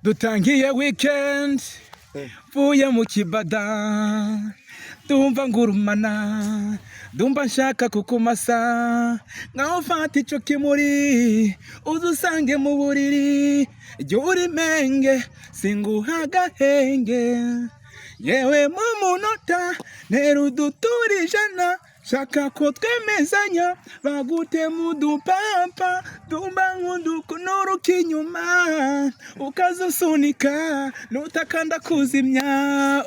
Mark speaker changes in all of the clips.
Speaker 1: dutangiye weekend vuye mu kibada ndumva ngurumana ndumva nshaka kukumasa ngaho fata ico kimuri uzusange mu buriri jya uri menge singuha gahenge yewe mu munota ntera uduturijana shaka ko twemezanya bagute mu dupampa dumba nk'udukunuruka inyuma ukazusunika nutakanda kuzimya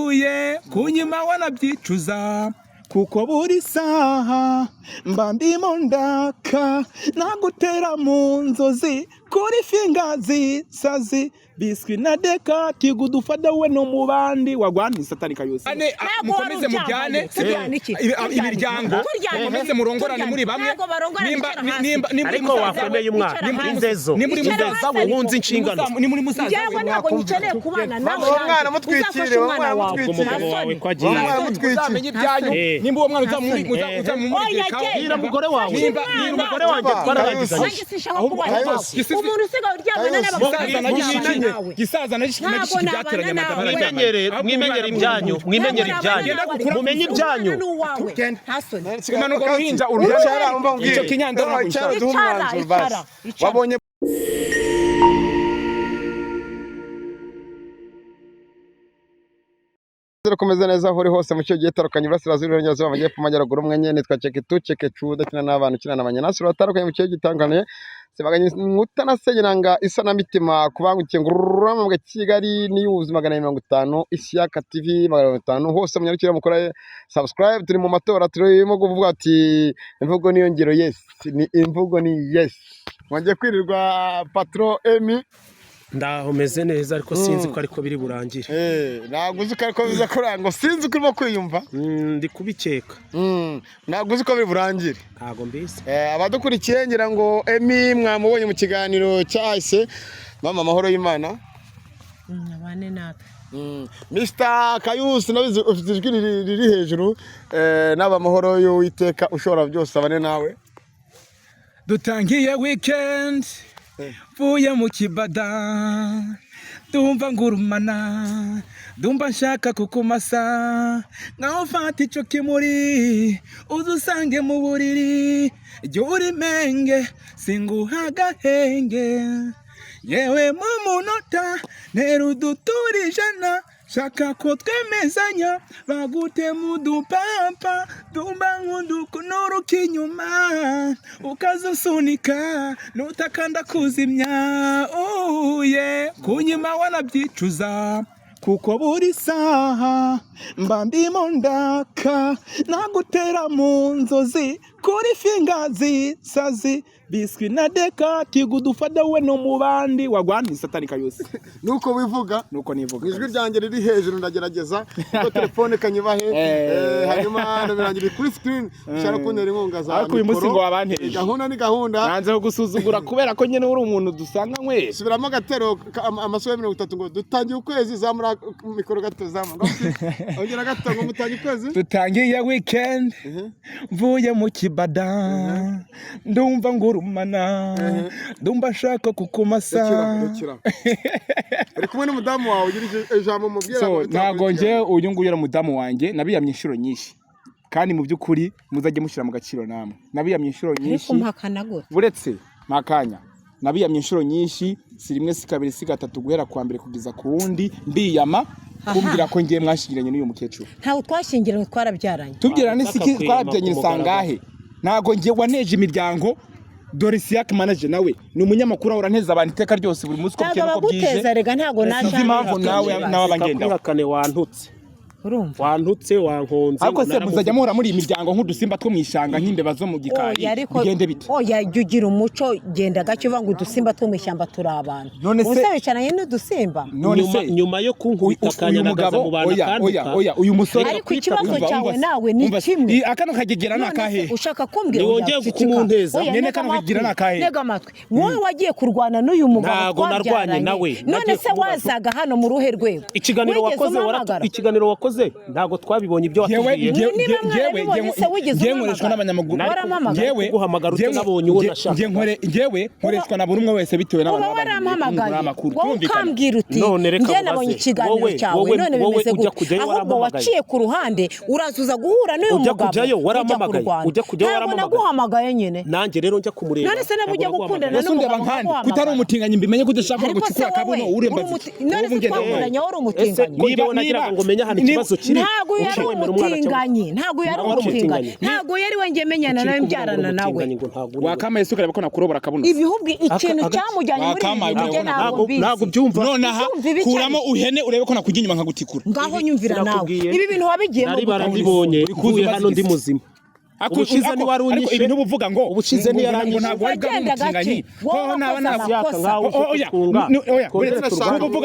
Speaker 1: uye kunyima wanabyicuza kuko buri saha mba ndimo ndaka nagutera mu nzozi kuri fingazi sazi biswi na dekati gudufada we no mubandi wagwani satani kayose ane mukomeze mujyane imiryango mukomeze murongorane muri bamwe nimba
Speaker 2: ariko wakwemeye umwana inzezo inzezo wunze inshingano
Speaker 1: ni muri musaza
Speaker 3: yawe ntabwo ngikeneye kubana nawe
Speaker 4: umwana mutwikire
Speaker 2: umugabo wawe kwagiye
Speaker 1: uzamenye ibyanyu nimba uwo mwana uzamumurika
Speaker 2: mugore wawe nimba umugore wanjye twararagizanye
Speaker 3: umuntu usigaye uryamana n'abagabo
Speaker 1: gisaza na gishiki byateranye amadabara
Speaker 2: mwimenyere ibyanyu mumenye ibyanyu
Speaker 1: kumanuka ruhinja uruhinja icyo kinyandaro
Speaker 4: wabonye Komeza neza aho uri hose mu cyo gihe tarukanye burasirazuba y'Iburengerazuba amajyepfo amajyaruguru mwenye nitwa Ceke Cuda kina n'abantu kina n'abanyanasi batarukanye mu cyo gitangane sebaganye mutanasengiranga isa na mitima kubangukiye ngurura mu Kigali ni ubuzima 150 Ishyaka TV 150 hose munyarukira mukora subscribe turi mu matora turimo kuvuga ati imvugo niyo ngiro yes ni imvugo ni yes mwanje kwirirwa patron Emi
Speaker 2: ndaho meze neza ariko sinzi ko ariko biri burangire
Speaker 4: naguze ko ariko biza kurango sinzi ko urimo kwiyumva
Speaker 2: ndi kubikeka
Speaker 4: naguze ko biri burangire
Speaker 2: ntago mbizi
Speaker 4: abadukurikiye ngira ngo Emi mwamubonye mu kiganiro cyahise mama amahoro y'Imana
Speaker 3: abane natwe
Speaker 4: Mr Kayusi nabizi ufite ijwi riri hejuru n'aba amahoro y'Uwiteka ushobora byose abane nawe
Speaker 1: dutangiye weekend vuye mu kibada ndumva ngurumana ndumva nshaka kukumasa ngaho fata ico kimuri uzusange mu buriri jya uri menge singuha gahenge yewe mu munota ntera uduturijana shaka ko twemezanya bagute mu dupampa dumba nk'udukunuruka inyuma ukazusunika nutakanda kuzimya uye kunyima wanabyicuza kuko buri saha mba ndimo ndaka nagutera mu nzozi kuri fingazi sazi biswi na dekati gudufada we no mubandi wagwani satani kayose
Speaker 4: nuko wivuga
Speaker 1: nuko nivuga
Speaker 4: ijwi ryanjye riri hejuru ndagerageza ko telefone kanyibahe hanyuma nabirangira kuri screen ushaka kuntera inkunga za
Speaker 1: ariko uyu munsi ngo wabanteje
Speaker 4: gahunda ni gahunda
Speaker 1: nanze gusuzugura kubera ko nyene uri umuntu dusanga nkwe
Speaker 4: subiramo gatero amasobe 30 ngo dutangiye ukwezi zamura mikoro gato zamura ongera gato ngo mutangiye ukwezi
Speaker 1: dutangiye weekend mvuye mu kibada ndumva ngurumana ndumva nshaka kukumasa
Speaker 4: uri kumwe n'umudamu wawe ugirije ijambo mubwira
Speaker 1: ntago nje uyu nguyu ari umudamu wanjye nabiyamye inshuro nyinshi kandi mu by'ukuri muzajye mushyira mu gaciro namwe nabiyamye inshuro nyinshi buretse makanya nabiyamye inshuro nyinshi si rimwe si kabiri si gatatu guhera kwa mbere kugeza ku wundi mbiyama kumbwira ko ngiye mwashingiranye n'uyu mukecuru
Speaker 3: ntawe twashingiranye twarabyaranye
Speaker 1: tubyirana n'isiki twarabyanye sangahe ntago ngiye waneje imiryango dore Ishyaka manager nawe ni umunyamakuru uranteza abantu iteka ryose buri munsi ko bukeye ko bwije
Speaker 3: ntago
Speaker 1: nashaka impamvu nawe n'abagenda
Speaker 2: kwihakane wantutse
Speaker 3: urumva
Speaker 2: wantutse wankonze
Speaker 1: ariko se muzajya muhura muri imiryango nk'udusimba two mwishanga nk'imbeba zo mu gikari bigende bite
Speaker 3: oya jugira umuco genda gacyo vanga udusimba two mwishyamba turi abantu usebicaranye n'udusimba
Speaker 2: nyuma yo kunkubita kanyanagaza mu bana kandi
Speaker 1: oya uyu musore
Speaker 3: ariko ikibazo cyawe nawe ni kimwe
Speaker 1: akano kagegera nakahe
Speaker 3: ushaka kumbwira
Speaker 2: wongeye kumunteza
Speaker 1: nyene kano kagegera nakahe
Speaker 3: ntega amatwi wowe wagiye kurwana n'uyu mugabo
Speaker 2: ntago narwanye nawe
Speaker 3: none se wazaga hano mu ruhe rwego
Speaker 2: ikiganiro wakoze wakoze ntago twabibonye ibyo watubwiye
Speaker 1: ngewe nkoreshwa n'abanyamaguru ngewe
Speaker 2: guhamagara ute nabonye uwo nashaka
Speaker 1: ngewe nkoreshwa na buri umwe wese bitewe
Speaker 3: n'abanyamakuru ukambwira uti nge nabonye ikiganiro cyawe none bimeze gute ahubwo waciye ku ruhande urazuza guhura n'uyu mugabo
Speaker 2: ujya kujyayo
Speaker 3: ntabwo naguhamagaye nyine
Speaker 2: nanjye rero njya kumureba
Speaker 3: none se nabujya gukundana n'umugabo
Speaker 1: kutari umutinganyi mbimenye ko udashaka ngo ukikura akabuno uremba
Speaker 3: none se twakundanye wari umutinganyi
Speaker 2: niba nagiraga ngo menye hano ikibazo kiri
Speaker 3: ntabwo yari umutinganyi ntabwo yari wenge menyana nawe mbyarana nawe
Speaker 1: wakamaye suka ko nakurobora akabuno
Speaker 3: ibihubwi ikintu cyamujyanye muri ibi
Speaker 2: ntabwo byumva
Speaker 1: nonaha kuramo uhene urebe ko nakujya inyuma nkagutikura
Speaker 3: ngaho nyumvira nawe ibi bintu wabigiyemo
Speaker 2: nari barandibonye kuye hano ndi muzima ubushize ni wari unyishe
Speaker 1: ibintu buvuga ngo
Speaker 2: ubushize ni yaranyishe
Speaker 1: ntabwo wari bwamutinganyi ho naba nafyaka ngaho oya buvuga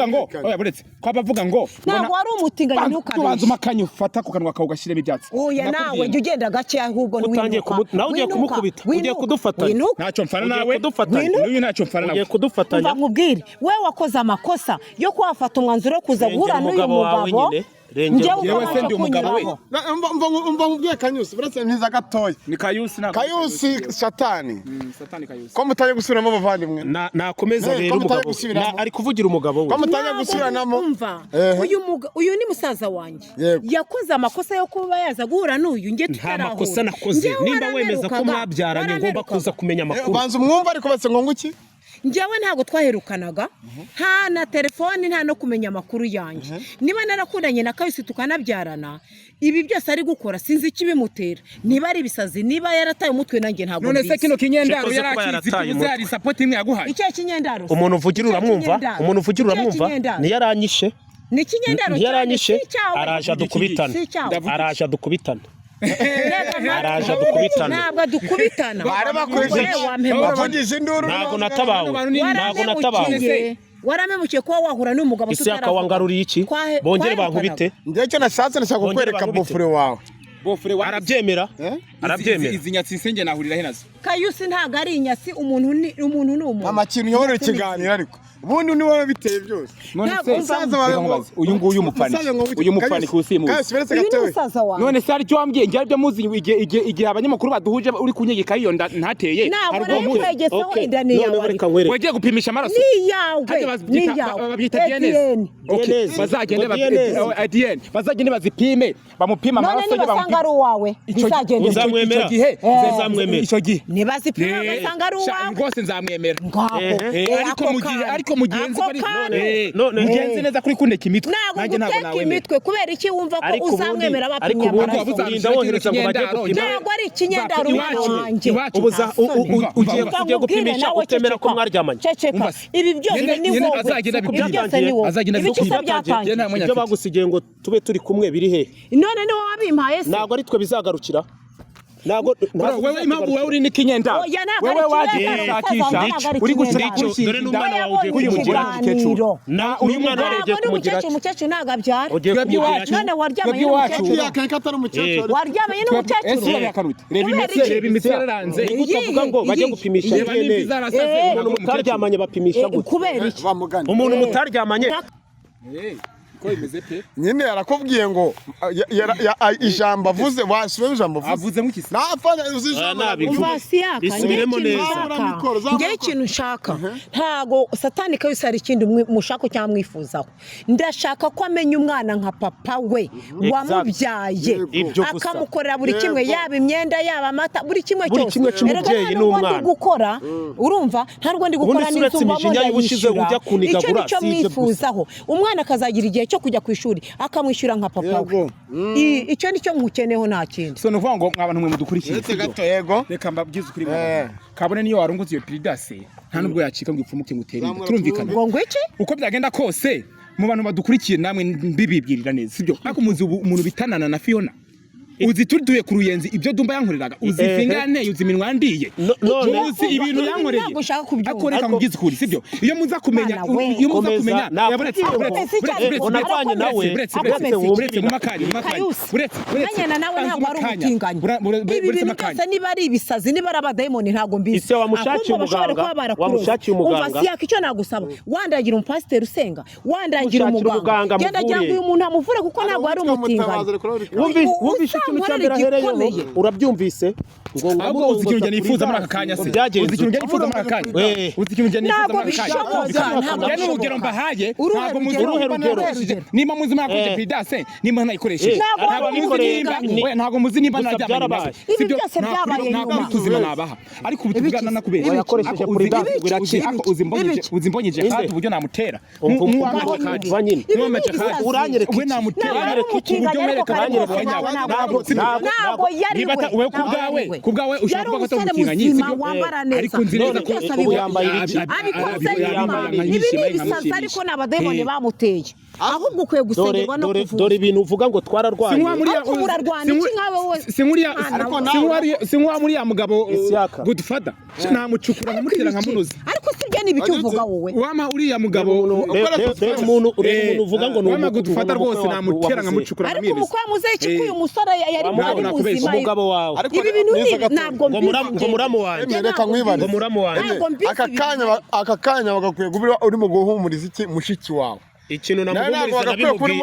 Speaker 1: ngo oya buretse ko bavuga ngo
Speaker 3: ntabwo wari umutinganyi ntukabye
Speaker 1: tubanza umakanya ufata ku kanwa kawe ugashiremo ibyatsi
Speaker 3: oya nawe jya ugenda gake ahubwo
Speaker 2: nawe ugiye kumukubita ugiye kudufatanya
Speaker 1: ntacyo mfana nawe n'uyu ntacyo mfana nawe
Speaker 2: ugiye kudufatanya
Speaker 3: nkubwire we wakoze amakosa yo kuwafata umwanzuro wo kuza guhura n'uyu mugabo
Speaker 1: njyewe se ndi umugabo we
Speaker 4: umva nkubwiye Kanyusi buretse ntiza gatoya
Speaker 1: ni Kayusi
Speaker 4: Kayusi satani
Speaker 1: Kayusi
Speaker 4: ko mutaye gusubiramo abavandimwe
Speaker 2: nakomeza rero umugabo ari kuvugira umugabo we
Speaker 4: ko mutaye gusubiranamo
Speaker 3: uyu ni musaza wanjye yakoze amakosa yo kuba yaza guhura n'uyu nge tutarahura
Speaker 2: nta makosa nakoze nimba wemeza ko mwabyaranye ngomba kuza kumenya amakuru
Speaker 4: ubanza umwumva ariko batse ngo nguki
Speaker 3: njyewe ntabwo twaherukanaga nta na telefoni nta no kumenya amakuru yanjye niba narakundanye na Kayusi tukanabyarana ibi byose ari gukora sinzi ikibimutera niba ari ibisazi niba yarataye umutwe nanjye ntabwo
Speaker 1: none se kino kinyendaro yarakizi kuzari support imwe yaguhaye
Speaker 3: icyo kinyendaro
Speaker 2: umuntu uvugira uramwumva ni yaranyishe
Speaker 3: ni kinyendaro
Speaker 2: yaranyishe araje dukubitana
Speaker 3: ntabwo dukubitana
Speaker 4: bavugize induru
Speaker 2: ntabwo natabawe
Speaker 3: waramemukiye kuba wahura n'umugabo
Speaker 2: tutaravuga wangaruriye iki bongere bankubite
Speaker 4: njye cyo nashatse nashaka kukwereka bofure wawe
Speaker 2: arabyemera
Speaker 1: izi nyatsi senge nahurira he nazo
Speaker 3: Kayusi ntago ari inyatsi umuntu ni umuntu
Speaker 4: amakintu yorora ikiganiro ariko ubundi ni wowe biteye byose
Speaker 1: none se uyu nguyu umupfani kusimuye none se ari cyo wambwiye ngiye byo muzi igihe abanyamakuru baduhuje uri kunyegeka iyo ntateye wagiye gupimisha amaraso babyita DNA bazagende bazipime bamupima amaraso
Speaker 3: ye basanga ari uwawe
Speaker 2: bizagende
Speaker 1: icyo gihe
Speaker 3: nibazipima basanga ari uwawe
Speaker 1: rwose nzamwemera ariko mugenzi mugenzi neza kuri kundeka imitwe
Speaker 3: nanjye ntabwo nawe imitwe kubera iki wumva ko uzamwemera bapimye amaraso ntabwo ari ikinyendaro wanjye
Speaker 2: ugiye gupimisha utemera ko mwaryamanye
Speaker 3: ibi byose ni wowe
Speaker 2: ibyo bagusigiye ngo tube turi kumwe biri he
Speaker 3: none ni wowe wabimpaye se
Speaker 2: ntabwo ari twe bizagarukira
Speaker 1: wewe impamvu wewe uri n'ikinyendaro wewe wagiye gushakisha uri gushakisha
Speaker 2: dore n'umwana wawe ugiye kumugira
Speaker 3: umukecuru
Speaker 2: uyu mwana ugiye kumugira
Speaker 3: umukecuru ntabwo abyara
Speaker 1: none
Speaker 3: waryamanye n'umukecuru
Speaker 4: yakeka atari umukecuru
Speaker 3: waryamanye n'umukecuru
Speaker 1: reba imitsi yararanze
Speaker 2: utavuga ngo bajye gupimisha umuntu mutaryamanye bapimisha gute
Speaker 3: kubera iki
Speaker 2: umuntu mutaryamanye
Speaker 4: nyine yarakubwiye ngo ijambo avuze wasubiye ijambo
Speaker 1: avuze nk'iki
Speaker 2: bisubiremo neza
Speaker 3: njye ikintu nshaka ntago satani Kayusi ari ikindi mushaka cyangwa mwifuzaho ndashaka ko amenya umwana nka papa we wamubyaye akamukorera buri kimwe yaba imyenda yaba amata buri kimwe cyose
Speaker 2: cy'umubyeyi n'umwana
Speaker 3: gukora urumva ntabwo ndi gukora n'inzu mbabona yishyura icyo nicyo mwifuzaho umwana akazagira igihe cyo kujya ku ishuri akamwishyura nka papa we icyo nicyo nkukeneho nta kindi
Speaker 1: so nuvuga ngo abantu mwe mudukurikiye
Speaker 4: yego
Speaker 1: reka mbabwize ukuri kabone niyo warunguze iyo piridase nta nubwo yacika ngo ipfumuke ngutere inda turumvikana
Speaker 3: ngo iki
Speaker 1: uko byagenda kose mu bantu badukurikiye namwe mbibibwirira neza sibyo ariko muzi umuntu bitanana na Fiona uzi tuduye ku ruyenzi ibyo Dumba yankoreraga uzi finga yanteye uzi iminwa yandiye uzi ibintu yankoreye akoreka mu gizikuri sibyo iyo muza kumenya yaburetse
Speaker 2: unavanye nawe
Speaker 1: buretse mu makanya
Speaker 3: buretse nawe ntabwo ari umutinganyi ibi bintu byose niba ari ibisazi niba ari abadayimoni ntabwo mbizi
Speaker 2: ise wamushakiye umuganga
Speaker 3: umva siyaka icyo nagusaba wandagira umupasiteri usenga wandagira umuganga genda jya ngo uyu muntu amuvure kuko ntabwo ari umutinganyi
Speaker 2: wumvise ikintu cya mbere ahereyeho urabyumvise
Speaker 1: ngo uzi ikintu njye nifuza muri aka kanya se uzi ikintu njye nifuza muri aka kanya uzi ikintu njye nifuza muri aka kanya ni urugero mbahaye ntabwo muzi niba muzi mwakoze pidase niba ntayikoresheje ntabwo muzi niba najyana
Speaker 3: ibi byose byabaye
Speaker 1: nyuma tuzima nabaha ariko ubu tuvugana nakubera
Speaker 2: yakoresheje pidase
Speaker 1: biracika uzi mbonyeje kandi uburyo namutera
Speaker 2: uranyereka
Speaker 1: we namutera uburyo mwereka
Speaker 3: ntabwo yari
Speaker 1: we kubwawe ushaka kuvuga ko umutinganyi ariko nzi neza ko
Speaker 2: ubu yambaye
Speaker 3: ibi ibisazi ariko n'abadayimoni bamuteye ahubwo ukwiye gusengerwa no kuvuga
Speaker 2: dore ibintu uvuga ngo twararwanye
Speaker 3: ariko murarwana iki nkawe wowe
Speaker 1: si muri ya mugabo Godfather namucukura nkamutera nkamunoza
Speaker 3: ariko sibyo ni ibiki uvuga wowe
Speaker 1: wama uriya mugabo
Speaker 2: umuntu uvuga ngo
Speaker 1: ni Godfather rwose namutera nkamucukura
Speaker 3: ariko umukwe muzehe iki uyu musore yari muri muzima
Speaker 2: umugabo wawe
Speaker 3: ibi bintu ntabwo
Speaker 2: ngo muramu wanjye
Speaker 4: reka nkwibane
Speaker 2: ngo muramu wanjye
Speaker 4: aka kanya bagakwiye kuba urimo guhumuriza iki mushiki wawe
Speaker 2: ikintu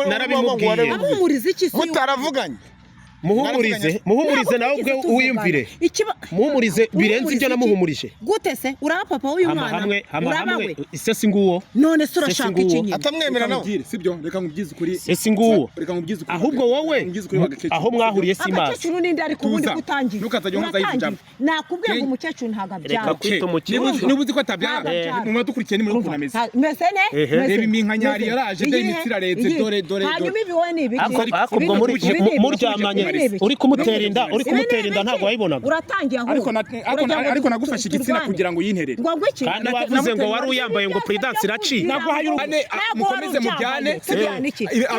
Speaker 2: narabimubwiye
Speaker 3: amumuriza iki se
Speaker 4: mutaravuganye
Speaker 2: muhumurize nawe ubwe wiyumvire muhumurize birenze ibyo namuhumurije
Speaker 3: gute se uraba papa w'uyu mwana
Speaker 2: hamwe ise singuwo
Speaker 3: none se urashaka iki nyine
Speaker 4: atamwemera nawe
Speaker 1: sibyo reka nkubyize ukuri
Speaker 2: ese nguwo ahubwo wowe aho mwahuriye si mazi
Speaker 3: akecuru ninde ariko ubundi gutangira
Speaker 1: ntukazajya nkuza yijambo
Speaker 3: nakubwiye ngo umukecuru ntago abyara
Speaker 1: niba uzi ko atabyara mu madukurikiye ni muri ukuntu ameze
Speaker 3: mese ne
Speaker 1: reba iminkanyari yaraje de imitsi iraretse dore
Speaker 3: hanyuma ibi wowe ni ibiki
Speaker 2: akubwo muryamanye uri kumutera inda ntabwo wayibonaga
Speaker 3: uratangiye ahubwo
Speaker 1: ariko nagufashe igitsina kugira ngo yinterere
Speaker 2: kandi wavuze ngo wari uyambaye ngo prudence iraci
Speaker 1: ntabwo hayurane mukomeze mujyane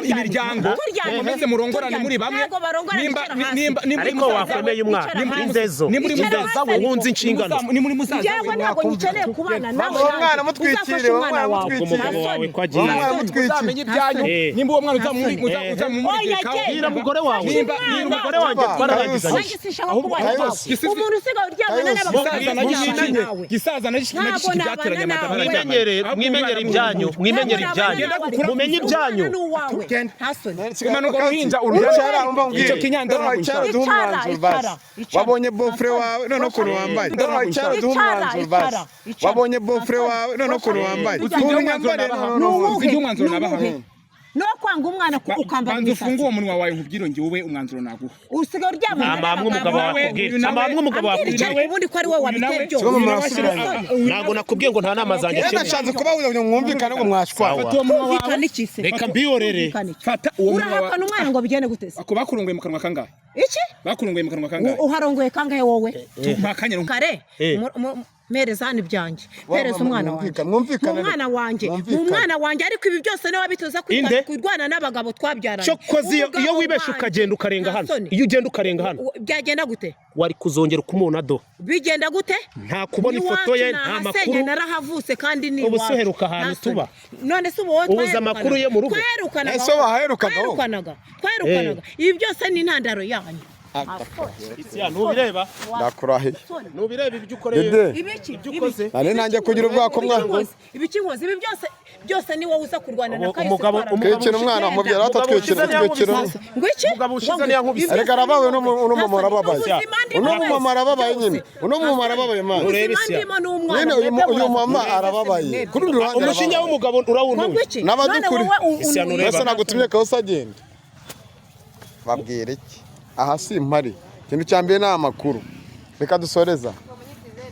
Speaker 1: imiryango mukomeze murongorane muri bamwe nimba
Speaker 2: ariko wakwemeye umwana inzezo wunze inshingano
Speaker 1: ni muri musaza
Speaker 3: yewe ntabwo nyikeneye kubana nawe
Speaker 4: umwana mutwikire
Speaker 2: umugabo wawe kwagiye
Speaker 1: uzamenye ibyanyu nimba uwo mwana uzamumurikira
Speaker 2: umugore wawe umugore wanjye twararangizanye
Speaker 3: umuntu usigaye uryamana n'abagabo
Speaker 1: gisaza na gishiki byateranye amadabara
Speaker 2: mwimenyere ibyanyu mumenye ibyanyu
Speaker 1: kimanuka ruhinja uruhinja icyo kinyandaro
Speaker 4: wabonye bofre wawe none ukuntu wambaye wabonye bofre wawe none ukuntu wambaye
Speaker 1: umwanzuro nabaha
Speaker 3: no kwanga umwana ukambara
Speaker 1: imisatsi ufunguye umunwa wawe nkubwire ngi wowe umwanzuro naguha
Speaker 3: usigaye uryamana
Speaker 2: umugabo wakubwira
Speaker 3: ubundi ko ari wowe wabiteye byose
Speaker 2: ntabwo nakubwiye ngo nta nama zanjye
Speaker 4: nashatse kuba mwumvikane ngo mwashwawe
Speaker 3: kumvikana iki se
Speaker 2: reka mbiyorere
Speaker 1: fata uwo munwa wawe
Speaker 3: urahakana umwana ngo bigende gutese
Speaker 1: ako bakurunguye mu kanwa kangahe
Speaker 3: iki
Speaker 1: bakurunguye mu kanwa kangahe
Speaker 3: uharongoye kangahe wowe
Speaker 1: mpakanye
Speaker 3: kare mereza hano ibyanjye pereza umwana wanjye umwana wanjye ariko ibi byose niwe wabitoza kwirwana n'abagabo twabyaranye
Speaker 2: cyokoze iyo wibesha ukagenda ukarenga hano iyo ugenda ukarenga hano
Speaker 3: byagenda gute
Speaker 2: wari kuzongera kumubona do
Speaker 3: bigenda gute
Speaker 2: nta kubona ifoto ye nta makuru
Speaker 3: narahavutse kandi ni
Speaker 2: ubu seheruka ahantu tuba
Speaker 3: none se ubu
Speaker 2: ubuze amakuru ye mu rugo
Speaker 3: twaherukanaga ibi byose ni intandaro yanyu
Speaker 2: ntubireba
Speaker 4: ndakurahiye
Speaker 2: ntubireba ibyo ukoreye
Speaker 3: ibyo
Speaker 2: ukoze
Speaker 4: nane nanjye kugira ubwako mwana
Speaker 3: ibiki nkoze ibi byose ni wowe uza kurwana na kahise
Speaker 4: twekera umwana mubyara atatwekera twekera
Speaker 3: ngo iki
Speaker 2: umugabo ushize niya nkubise
Speaker 4: areka arabawe uno mumama arababaye uno mumama arababaye nyine uno mumama arababaye mwana
Speaker 2: urebe isi
Speaker 4: nyine uyu mama arababaye kuri undi ruhande
Speaker 2: umushinya w'umugabo urawuntuye
Speaker 4: n'abadukuri ese nagutumye kose agenda babwire iki aha si impari ikintu cya mbere ni amakuru reka dusoreza